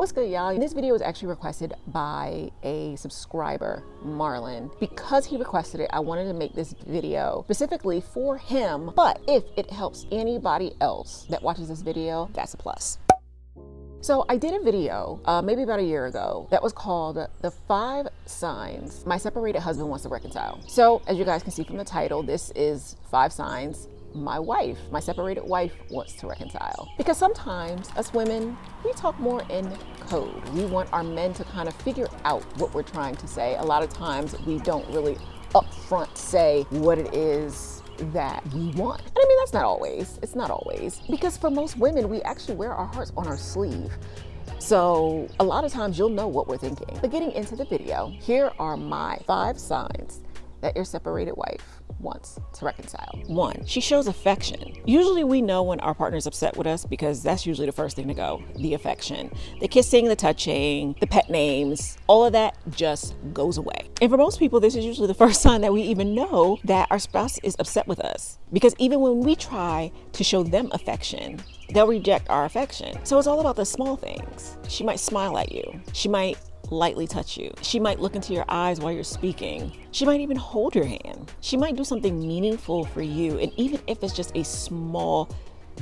What's good, y'all? This video was actually requested by a subscriber, Marlon. Because he requested it, I wanted to make this video specifically for him, but if it helps anybody else that watches this video, that's a plus. So I did a video maybe about a year ago that was called The 5 Signs My Separated Husband Wants to Reconcile. So as you guys can see from the title, this is 5 signs my separated wife wants to reconcile. Because sometimes us women, we talk more in code. We want our men to kind of figure out what we're trying to say. A lot of times we don't really upfront say what it is that we want. And I mean, that's not always, it's not always. Because for most women, we actually wear our hearts on our sleeve. So a lot of times you'll know what we're thinking. But getting into the video, here are my 5 signs that your separated wife wants to reconcile. 1, she shows affection. Usually we know when our partner's upset with us because that's usually the first thing to go, the affection. The kissing, the touching, the pet names, all of that just goes away. And for most people, this is usually the first sign that we even know that our spouse is upset with us. Because even when we try to show them affection, they'll reject our affection. So it's all about the small things. She might smile at you. She might lightly touch you. She might look into your eyes while you're speaking. She might even hold your hand. She might do something meaningful for you. And even if it's just a small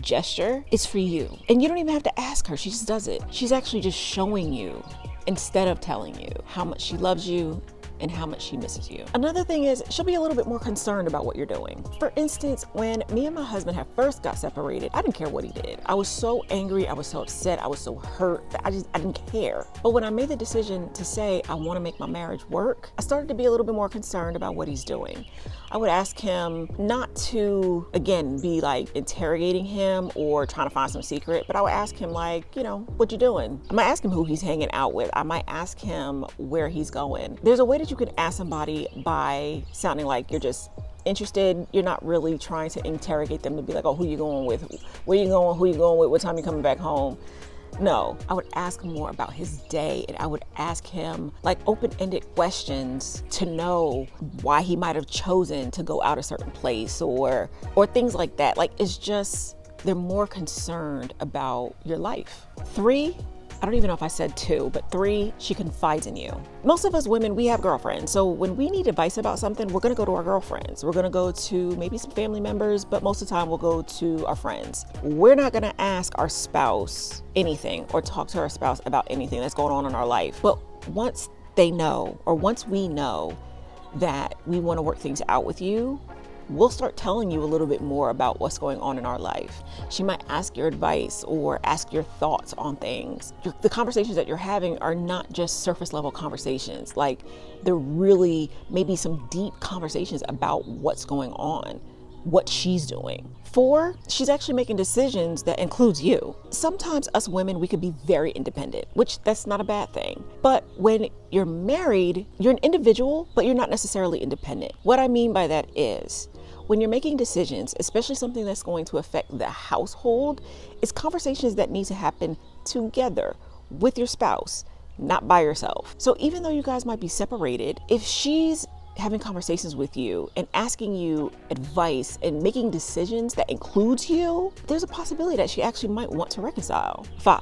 gesture, it's for you. And you don't even have to ask her. She just does it. She's actually just showing you instead of telling you how much she loves you and how much she misses you. Another thing is she'll be a little bit more concerned about what you're doing. For instance, when me and my husband had first got separated, I didn't care what he did. I was so angry, I was so upset, I was so hurt that I didn't care. But when I made the decision to say I want to make my marriage work, I started to be a little bit more concerned about what he's doing. I would ask him not to, again, be like interrogating him or trying to find some secret, but I would ask him like, you know, what you doing? I might ask him who he's hanging out with. I might ask him where he's going. There's a way that you can ask somebody by sounding like you're just interested. You're not really trying to interrogate them to be like, oh, who you going with? Where you going? Who you going with? What time you coming back home? No, I would ask more about his day, and I would ask him like open-ended questions to know why he might have chosen to go out a certain place or things like that. Like, it's just, they're more concerned about your life. 3, I don't even know if I said 2, but 3, she confides in you. Most of us women, we have girlfriends. So when we need advice about something, we're gonna go to our girlfriends. We're gonna go to maybe some family members, but most of the time we'll go to our friends. We're not gonna ask our spouse anything or talk to our spouse about anything that's going on in our life. But once they know, or once we know that we wanna work things out with you, we'll start telling you a little bit more about what's going on in our life. She might ask your advice or ask your thoughts on things. The conversations that you're having are not just surface level conversations. Like, they're really maybe some deep conversations about what's going on, what she's doing. 4, she's actually making decisions that includes you. Sometimes us women, we could be very independent, which that's not a bad thing. But when you're married, you're an individual, but you're not necessarily independent. What I mean by that is, when you're making decisions, especially something that's going to affect the household, it's conversations that need to happen together with your spouse, not by yourself. So even though you guys might be separated, if she's having conversations with you and asking you advice and making decisions that includes you, there's a possibility that she actually might want to reconcile. 5,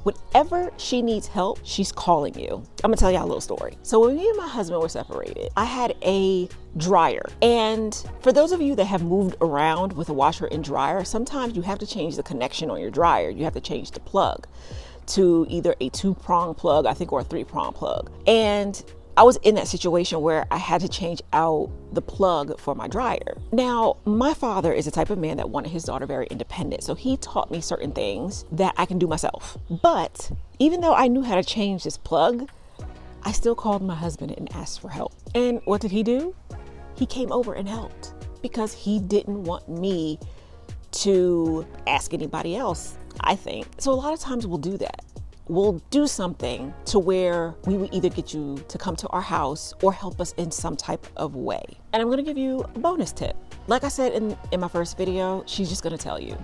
whenever she needs help, she's calling you. I'm gonna tell y'all a little story. So when me and my husband were separated, I had a dryer. And for those of you that have moved around with a washer and dryer, sometimes you have to change the connection on your dryer. You have to change the plug to either a 2-prong plug, I think, or a 3-prong plug. And I was in that situation where I had to change out the plug for my dryer. Now, my father is the type of man that wanted his daughter very independent. So he taught me certain things that I can do myself. But even though I knew how to change this plug, I still called my husband and asked for help. And what did he do? He came over and helped because he didn't want me to ask anybody else, I think. So a lot of times we'll do that. We'll do something to where we will either get you to come to our house or help us in some type of way. And I'm gonna give you a bonus tip. Like I said in my first video, she's just gonna tell you.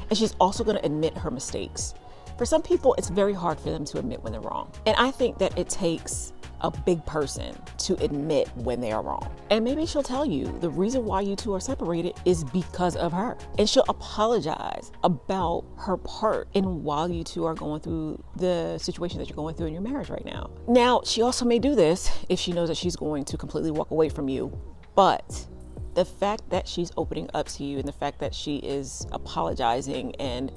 And she's also gonna admit her mistakes. For some people, it's very hard for them to admit when they're wrong. And I think that it takes a big person to admit when they are wrong. And maybe she'll tell you the reason why you two are separated is because of her. And she'll apologize about her part in while you two are going through the situation that you're going through in your marriage right now. Now, she also may do this if she knows that she's going to completely walk away from you. But the fact that she's opening up to you and the fact that she is apologizing and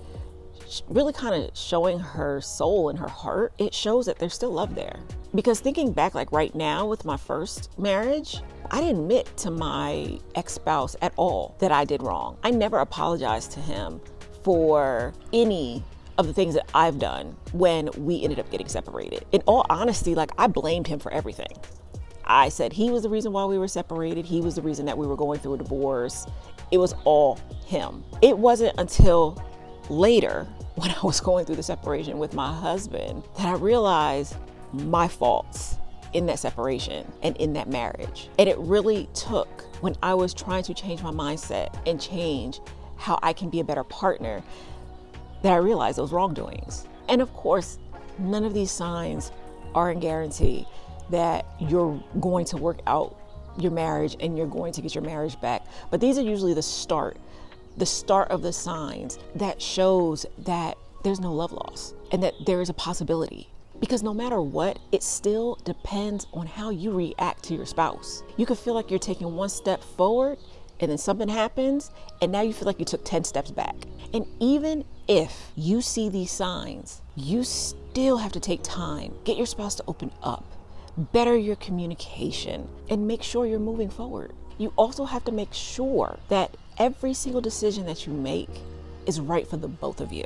really kind of showing her soul and her heart, it shows that there's still love there. Because thinking back, like right now with my first marriage, I didn't admit to my ex-spouse at all that I did wrong. I never apologized to him for any of the things that I've done when we ended up getting separated. In all honesty, like I blamed him for everything. I said he was the reason why we were separated. He was the reason that we were going through a divorce. It was all him. It wasn't until later, when I was going through the separation with my husband, that I realized my faults in that separation and in that marriage. And it really took when I was trying to change my mindset and change how I can be a better partner that I realized those wrongdoings. And of course, none of these signs are a guarantee that you're going to work out your marriage and you're going to get your marriage back. But these are usually the start of the signs that shows that there's no love loss and that there is a possibility. Because no matter what, it still depends on how you react to your spouse. You could feel like you're taking one step forward and then something happens and now you feel like you took 10 steps back. And even if you see these signs, you still have to take time, get your spouse to open up, better your communication, and make sure you're moving forward. You also have to make sure that every single decision that you make is right for the both of you.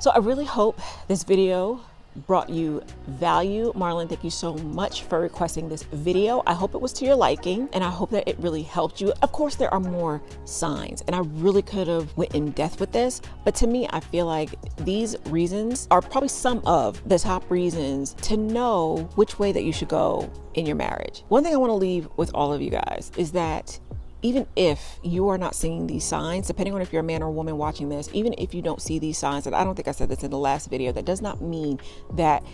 So I really hope this video brought you value. Marlon, thank you so much for requesting this video. I hope it was to your liking and I hope that it really helped you. Of course, there are more signs and I really could have went in depth with this, but to me, I feel like these reasons are probably some of the top reasons to know which way that you should go in your marriage. One thing I want to leave with all of you guys is that even if you are not seeing these signs, depending on if you're a man or a woman watching this, even if you don't see these signs, and I don't think I said this in the last video, that does not mean that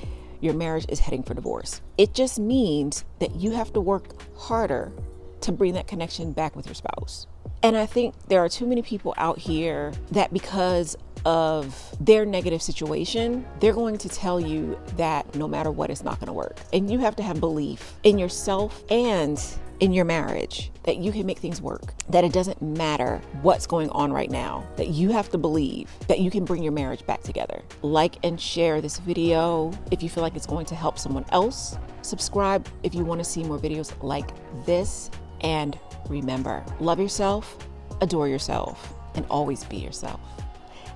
your marriage is heading for divorce. It just means that you have to work harder to bring that connection back with your spouse. And I think there are too many people out here that because of their negative situation, they're going to tell you that no matter what, it's not going to work. And you have to have belief in yourself and in your marriage that you can make things work, that it doesn't matter what's going on right now, that you have to believe that you can bring your marriage back together. Like and share this video if you feel like it's going to help someone else. Subscribe if you want to see more videos like this. And remember, love yourself, adore yourself, and always be yourself.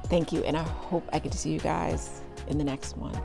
Thank you, and I hope I get to see you guys in the next one.